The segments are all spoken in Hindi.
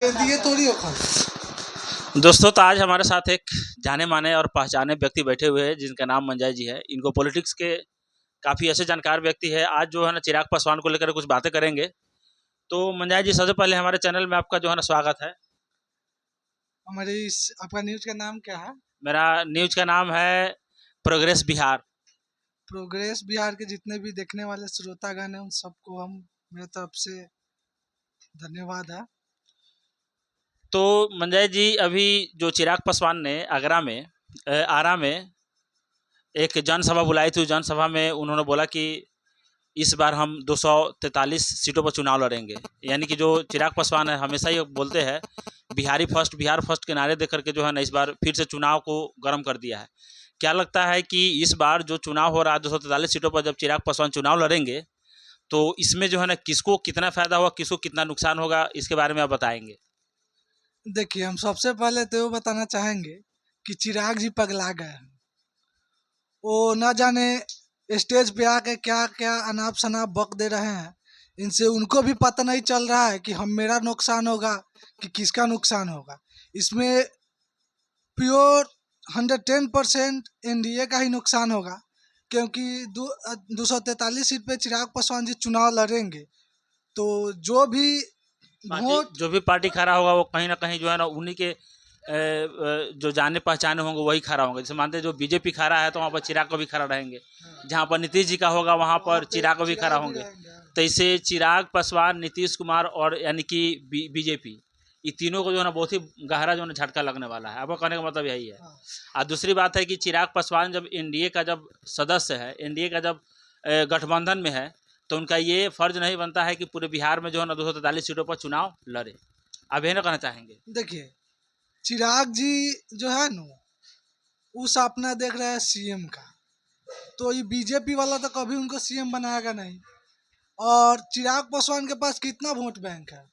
दिए थोड़ी होगा। दोस्तों, तो आज हमारे साथ एक जाने माने और पहचाने व्यक्ति बैठे हुए हैं जिनका नाम मंजय जी है। इनको पॉलिटिक्स के काफ़ी ऐसे जानकार व्यक्ति है। आज जो है ना चिराग पासवान को लेकर कुछ बातें करेंगे। तो मंजय जी, सबसे पहले हमारे चैनल में आपका जो है ना स्वागत है। आपका न्यूज का नाम क्या है? मेरा न्यूज का नाम है प्रोग्रेस बिहार। प्रोग्रेस बिहार के जितने भी देखने वाले श्रोतागण हैं उन सबको हम मेरे तरफ से धन्यवाद है। तो मंजय जी, अभी जो चिराग पासवान ने आरा में एक जनसभा बुलाई थी। जनसभा में उन्होंने बोला कि इस बार हम 243 सीटों पर चुनाव लड़ेंगे। यानी कि जो चिराग पासवान है हमेशा ये बोलते हैं बिहार फर्स्ट के नारे देकर के जो है ना इस बार फिर से चुनाव को गर्म कर दिया है। क्या लगता है कि इस बार जो चुनाव हो रहा है 243 सीटों पर जब चिराग पासवान चुनाव लड़ेंगे तो इसमें जो है ना किसको कितना फायदा होगा, किसको कितना नुकसान होगा, इसके बारे में आप बताएंगे? देखिए, हम सबसे पहले तो ये बताना चाहेंगे कि चिराग जी पगला गए हैं। वो न जाने स्टेज पे आके क्या क्या अनाप शनाप बक दे रहे हैं। इनसे उनको भी पता नहीं चल रहा है कि मेरा नुकसान होगा कि किसका नुकसान होगा। इसमें प्योर 110% एनडीए का ही नुकसान होगा, क्योंकि 243 सीट पे चिराग पासवान जी चुनाव लड़ेंगे तो जो भी पार्टी खड़ा होगा वो कहीं ना कहीं जो है ना उन्हीं के जो जाने पहचाने होंगे वही खड़ा होंगे। जैसे मानते हैं जो बीजेपी खड़ा है तो वहाँ पर चिराग को भी खड़ा रहेंगे, जहाँ पर नीतीश जी का होगा वहाँ पर चिराग को भी खड़ा होंगे। तो इससे चिराग पासवान, नीतीश कुमार और यानी कि बीजेपी, ये तीनों को जो है ना बहुत ही गहरा जो है झटका लगने वाला है। आपका कहने का मतलब यही है। और दूसरी बात है कि चिराग पासवान जब एनडीए का जब सदस्य है, एनडीए का जब गठबंधन में है, तो उनका ये फर्ज नहीं बनता है कि पूरे बिहार में जो है ना 243 सीटों पर चुनाव लड़े। आप यही ना कहना चाहेंगे? देखिए, चिराग जी जो है ना वो सपना देख रहे हैं सीएम का, तो ये बीजेपी वाला तो कभी उनको सीएम बनाएगा नहीं। और चिराग पासवान के पास कितना वोट बैंक है,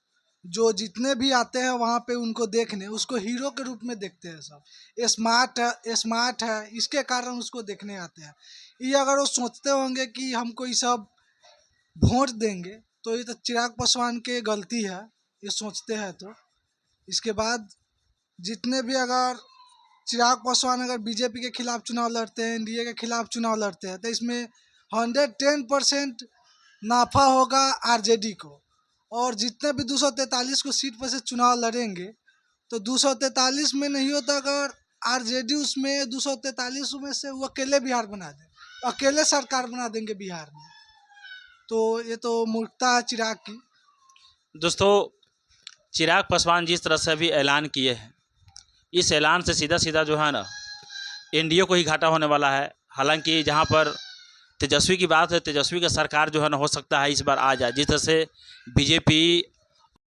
जो जितने भी आते हैं वहाँ पे उनको देखने उसको हीरो के रूप में देखते हैं। सब स्मार्ट है इसके कारण उसको देखने आते हैं। ये अगर वो सोचते होंगे कि हमको ये सब वोट देंगे तो ये तो चिराग पासवान के गलती है, ये सोचते हैं। तो इसके बाद जितने भी अगर चिराग पासवान अगर बीजेपी के खिलाफ चुनाव लड़ते हैं, एनडीए के खिलाफ चुनाव लड़ते हैं, तो इसमें 110% नाफा होगा आरजेडी को। और जितने भी 243 को सीट पर से चुनाव लड़ेंगे तो 243 में नहीं होता, अगर आरजेडी उसमें 243 में से वो अकेले बिहार बना दे, अकेले सरकार बना देंगे बिहार में। तो ये तो मूर्खता है चिराग की। दोस्तों, चिराग पासवान जिस तरह से अभी ऐलान किए हैं, इस ऐलान से सीधा सीधा जो है ना एनडीए को ही घाटा होने वाला है। हालांकि जहां पर तेजस्वी की बात है, तेजस्वी का सरकार जो है ना हो सकता है इस बार आ जाए। जिस तरह से बीजेपी,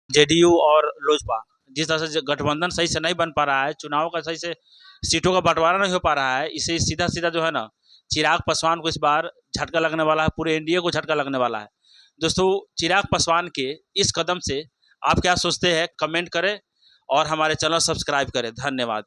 जेडीयू और लोजपा जिस तरह से गठबंधन सही से नहीं बन पा रहा है, चुनाव का सही से सीटों का बंटवारा नहीं हो पा रहा है, इसे सीधा सीधा जो है ना चिराग पासवान को इस बार झटका लगने वाला है, पूरे एनडीए को झटका लगने वाला है। दोस्तों, चिराग पासवान के इस कदम से आप क्या सोचते हैं? कमेंट करें और हमारे चैनल सब्सक्राइब करें। धन्यवाद।